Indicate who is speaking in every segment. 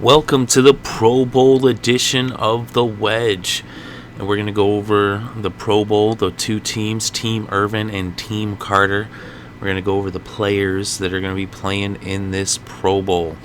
Speaker 1: Welcome to the Pro Bowl edition of The Wedge. And we're going to go over the Pro Bowl, the two teams, Team Irvin and Team Carter. We're going to go over the players that are going to be playing in this Pro Bowl.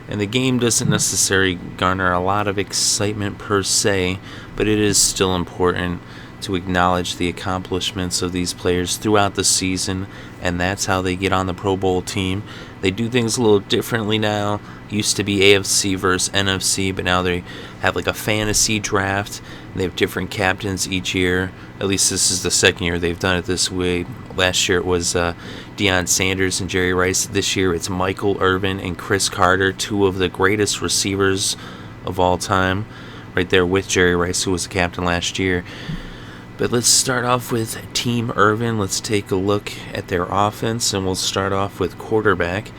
Speaker 1: And the game doesn't necessarily garner a lot of excitement per se, but it is still important to acknowledge the accomplishments of these players throughout the season, and that's how they get on the Pro Bowl team. They do things a little differently now. Used to be AFC versus NFC, but now they have like a fantasy draft. They have different captains each year. At least this is the second year they've done it this way. Last year it was Deion Sanders and Jerry Rice. This year it's Michael Irvin and Chris Carter, two of the greatest receivers of all time, right there with Jerry Rice, who was the captain last year. But let's start off with Team Irvin. Let's take a look at their offense, and we'll start off with quarterback.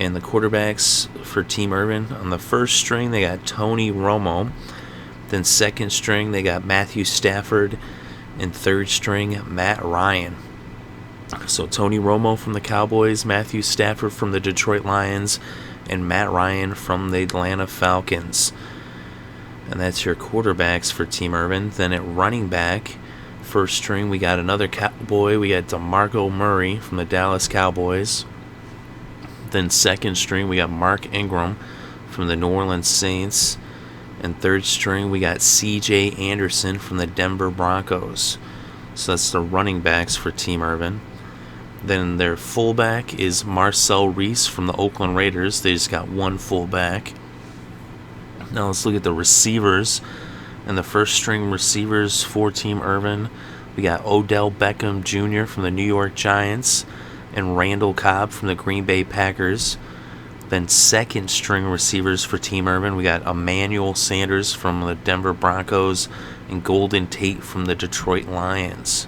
Speaker 1: And the quarterbacks for Team Irvin, on the first string, they got Tony Romo. Then second string, they got Matthew Stafford. And third string, Matt Ryan. So Tony Romo from the Cowboys, Matthew Stafford from the Detroit Lions, and Matt Ryan from the Atlanta Falcons. And that's your quarterbacks for Team Irvin. Then at running back, first string, we got another Cowboy. We got DeMarco Murray from the Dallas Cowboys. Then second string, we got Mark Ingram from the New Orleans Saints. And third string, we got C.J. Anderson from the Denver Broncos. So that's the running backs for Team Irvin. Then their fullback is Marcel Reece from the Oakland Raiders. They just got one fullback. Now let's look at the receivers. And the first string receivers for Team Irvin, we got Odell Beckham Jr. from the New York Giants and Randall Cobb from the Green Bay Packers. Then second string receivers for Team Irvin, we got Emmanuel Sanders from the Denver Broncos and Golden Tate from the Detroit Lions.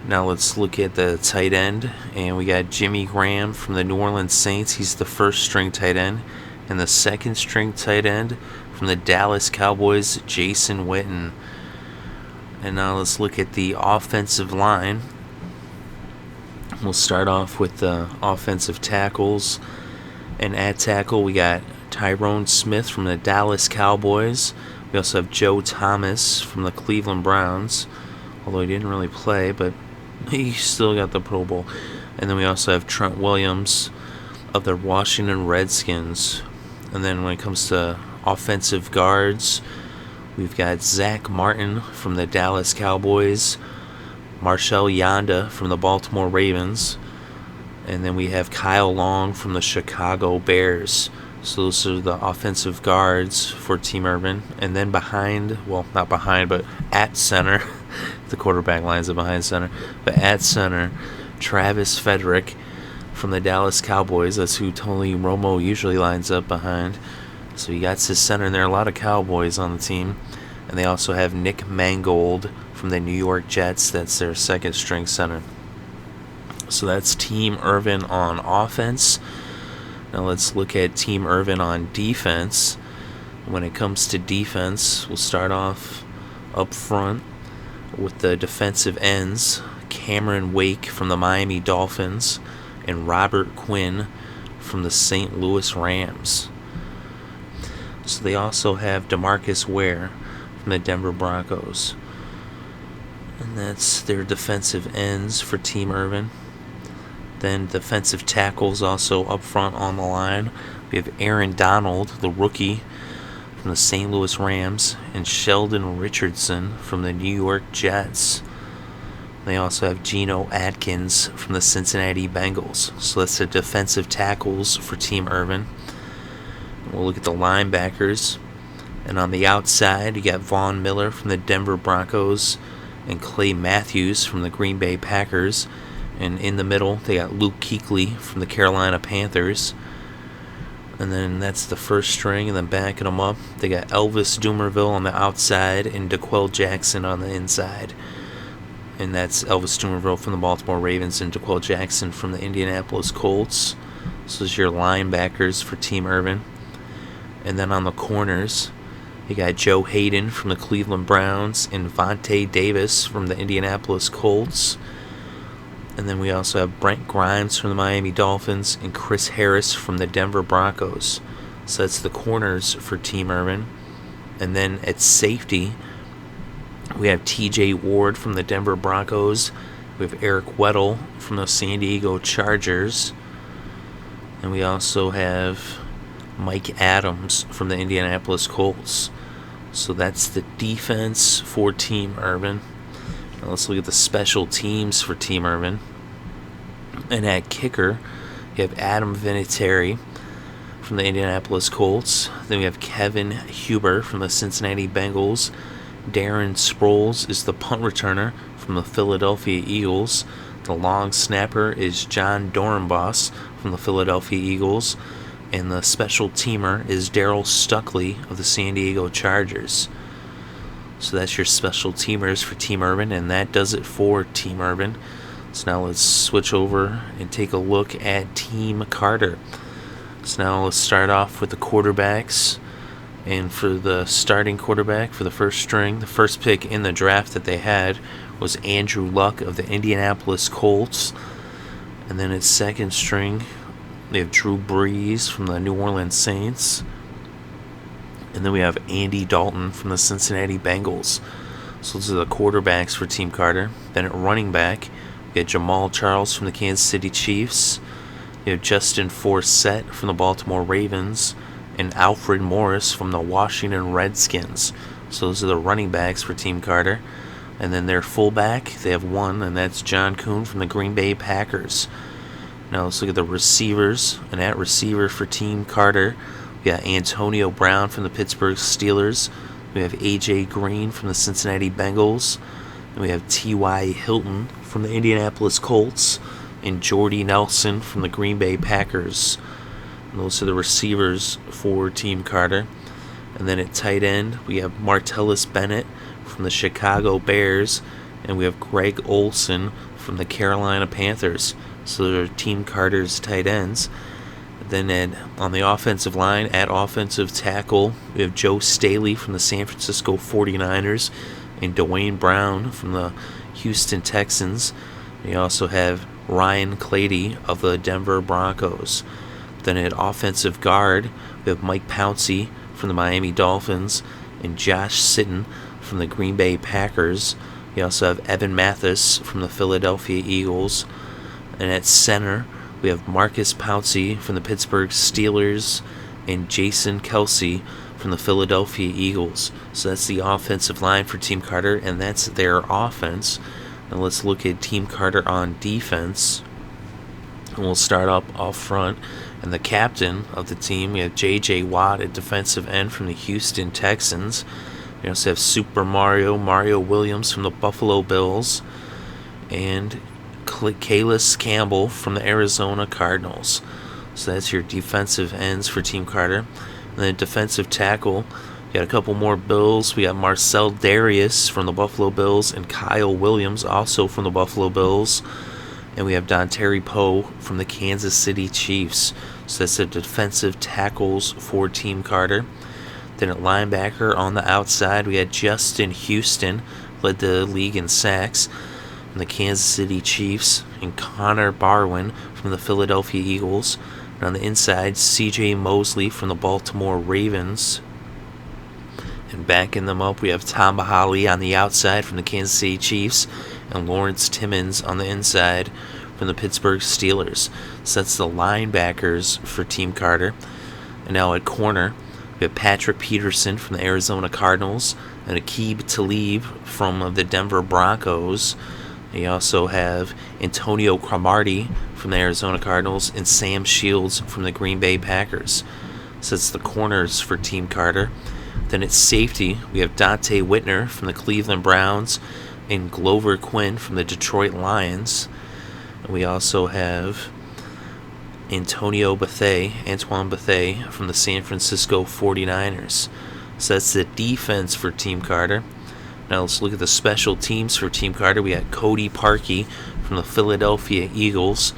Speaker 1: Now let's look at the tight end, and we got Jimmy Graham from the New Orleans Saints. He's the first string tight end. And the second string tight end from the Dallas Cowboys, Jason Witten. And now let's look at the offensive line. We'll start off with the offensive tackles. And at tackle, we got Tyron Smith from the Dallas Cowboys. We also have Joe Thomas from the Cleveland Browns, although he didn't really play, but he still got the Pro Bowl. And then we also have Trent Williams of the Washington Redskins. And then when it comes to offensive guards, we've got Zack Martin from the Dallas Cowboys, Marcel Yanda from the Baltimore Ravens, and then we have Kyle Long from the Chicago Bears. So those are the offensive guards for Team Irvin. And then behind, well, not behind, but at center, the quarterback lines up behind center, but at center, Travis Fredrick from the Dallas Cowboys. That's who Tony Romo usually lines up behind. So he got his center, and there are a lot of Cowboys on the team. And they also have Nick Mangold from the New York Jets. That's their second string center. So that's Team Irvin on offense. Now let's look at Team Irvin on defense. When it comes to defense, we'll start off up front with the defensive ends. Cameron Wake from the Miami Dolphins and Robert Quinn from the St. Louis Rams. So they also have Demarcus Ware from the Denver Broncos. And that's their defensive ends for Team Irvin. Then defensive tackles also up front on the line. We have Aaron Donald, the rookie from the St. Louis Rams, and Sheldon Richardson from the New York Jets. They also have Geno Atkins from the Cincinnati Bengals. So that's the defensive tackles for Team Irvin. We'll look at the linebackers. And on the outside, you got Von Miller from the Denver Broncos and Clay Matthews from the Green Bay Packers. And in the middle, they got Luke Kuechly from the Carolina Panthers. And then that's the first string. And then backing them up, they got Elvis Dumervil on the outside and DeQuell Jackson on the inside. And that's Elvis Dumervil from the Baltimore Ravens and DeQuell Jackson from the Indianapolis Colts. So those are your linebackers for Team Irvin. And then on the corners, you got Joe Hayden from the Cleveland Browns and Vontae Davis from the Indianapolis Colts. And then we also have Brent Grimes from the Miami Dolphins and Chris Harris from the Denver Broncos. So that's the corners for Team Irvin. And then at safety, we have TJ Ward from the Denver Broncos. We have Eric Weddle from the San Diego Chargers. And we also have Mike Adams from the Indianapolis Colts. So that's the defense for Team Irvin. Now let's look at the special teams for Team Irvin. And at kicker, you have Adam Vinatieri from the Indianapolis Colts. Then we have Kevin Huber from the Cincinnati Bengals. Darren Sproles is the punt returner from the Philadelphia Eagles. The long snapper is John Dorenbos from the Philadelphia Eagles. And the special teamer is Darryl Stuckley of the San Diego Chargers. So that's your special teamers for Team Irvin, and that does it for Team Irvin. So now let's switch over and take a look at Team Carter. So now let's start off with the quarterbacks. And for the starting quarterback for the first string, the first pick in the draft that they had was Andrew Luck of the Indianapolis Colts. And then at second string, they have Drew Brees from the New Orleans Saints. And then we have Andy Dalton from the Cincinnati Bengals. So those are the quarterbacks for Team Carter. Then at running back, we have Jamal Charles from the Kansas City Chiefs. You have Justin Forsett from the Baltimore Ravens. And Alfred Morris from the Washington Redskins. So those are the running backs for Team Carter. And then their fullback, they have one, and that's John Kuhn from the Green Bay Packers. Now let's look at the receivers. And at receiver for Team Carter, we got Antonio Brown from the Pittsburgh Steelers. We have A.J. Green from the Cincinnati Bengals. And we have T.Y. Hilton from the Indianapolis Colts. And Jordy Nelson from the Green Bay Packers. And those are the receivers for Team Carter. And then at tight end, we have Martellus Bennett from the Chicago Bears. And we have Greg Olsen from the Carolina Panthers. So they're Team Carter's tight ends. Then on the offensive line, at offensive tackle, we have Joe Staley from the San Francisco 49ers and Dwayne Brown from the Houston Texans. We also have Ryan Clady of the Denver Broncos. Then at offensive guard, we have Mike Pouncey from the Miami Dolphins and Josh Sitton from the Green Bay Packers. We also have Evan Mathis from the Philadelphia Eagles. And at center, we have Marcus Pouncey from the Pittsburgh Steelers and Jason Kelsey from the Philadelphia Eagles. So that's the offensive line for Team Carter, and that's their offense. Now let's look at Team Carter on defense. And we'll start up front. And the captain of the team, we have J.J. Watt at defensive end from the Houston Texans. We also have Super Mario Williams from the Buffalo Bills. And Calais Campbell from the Arizona Cardinals. So that's your defensive ends for Team Carter. And then defensive tackle, we got a couple more Bills. We got Marcel Darius from the Buffalo Bills and Kyle Williams also from the Buffalo Bills. And we have Dontari Poe from the Kansas City Chiefs. So that's the defensive tackles for Team Carter. Then at linebacker on the outside, we had Justin Houston, led the league in sacks, from the Kansas City Chiefs, and Connor Barwin from the Philadelphia Eagles. And on the inside, C.J. Mosley from the Baltimore Ravens. And backing them up, we have Tom Bahali on the outside from the Kansas City Chiefs, and Lawrence Timmons on the inside from the Pittsburgh Steelers. So that's the linebackers for Team Carter. And now at corner, we have Patrick Peterson from the Arizona Cardinals and Aqib Talib from the Denver Broncos. You also have Antonio Cromartie from the Arizona Cardinals and Sam Shields from the Green Bay Packers. So that's the corners for Team Carter. Then at safety, we have Dante Whitner from the Cleveland Browns and Glover Quinn from the Detroit Lions. And we also have Antoine Bethea from the San Francisco 49ers. So that's the defense for Team Carter. Now let's look at the special teams for Team Carter. We got Cody Parkey from the Philadelphia Eagles.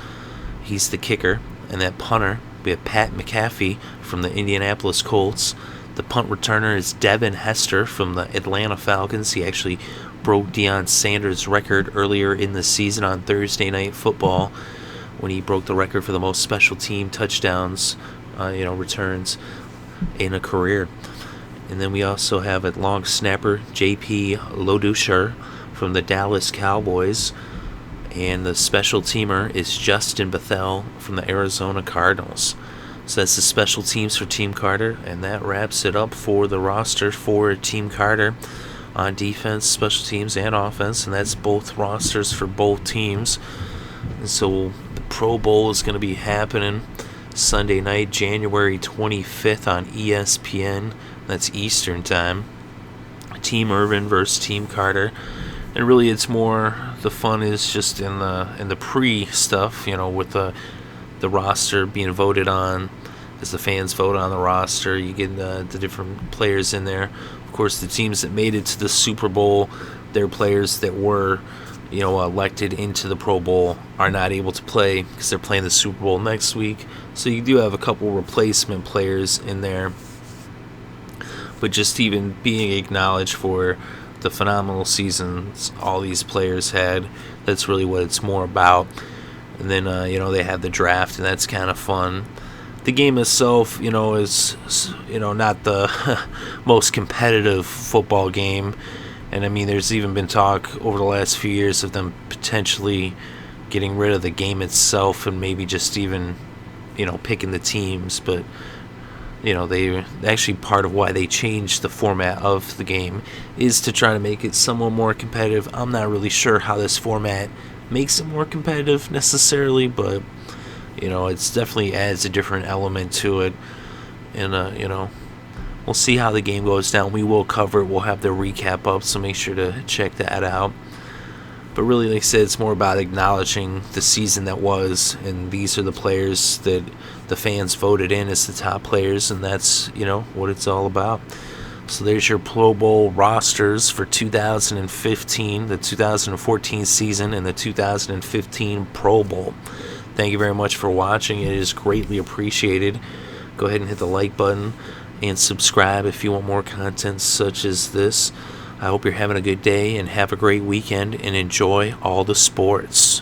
Speaker 1: He's the kicker. And that punter, we have Pat McAfee from the Indianapolis Colts. The punt returner is Devin Hester from the Atlanta Falcons. He actually broke Deion Sanders' record earlier in the season on Thursday Night Football when he broke the record for the most special team touchdowns, returns in a career. And then we also have a long snapper, J.P. Lodusher from the Dallas Cowboys. And the special teamer is Justin Bethel from the Arizona Cardinals. So that's the special teams for Team Carter, and that wraps it up for the roster for Team Carter on defense, special teams, and offense, and that's both rosters for both teams. And so the Pro Bowl is going to be happening Sunday night, January 25th on ESPN. That's Eastern time. Team Irvin versus Team Carter. And really, it's more, the fun is just in the pre stuff, with the roster being voted on. As the fans vote on the roster, you get the different players in there. Of course, the teams that made it to the Super Bowl, their players that were, elected into the Pro Bowl are not able to play because they're playing the Super Bowl next week. So you do have a couple replacement players in there. But just even being acknowledged for the phenomenal seasons all these players had, that's really what it's more about. And then, they have the draft, and that's kind of fun. The game itself, is, not the most competitive football game. And, I mean, there's even been talk over the last few years of them potentially getting rid of the game itself and maybe just even, picking the teams. But, they actually, part of why they changed the format of the game is to try to make it somewhat more competitive. I'm not really sure how this format makes it more competitive necessarily, but it's definitely adds a different element to it. And we'll see how the game goes down. We will cover it. We'll have the recap up, so make sure to check that out. But really, like I said, it's more about acknowledging the season that was, and these are the players that the fans voted in as the top players, and that's what it's all about. So there's your Pro Bowl rosters for 2015, the 2014 season, and the 2015 Pro Bowl. Thank you very much for watching. It is greatly appreciated. Go ahead and hit the like button and subscribe if you want more content such as this. I hope you're having a good day and have a great weekend and enjoy all the sports.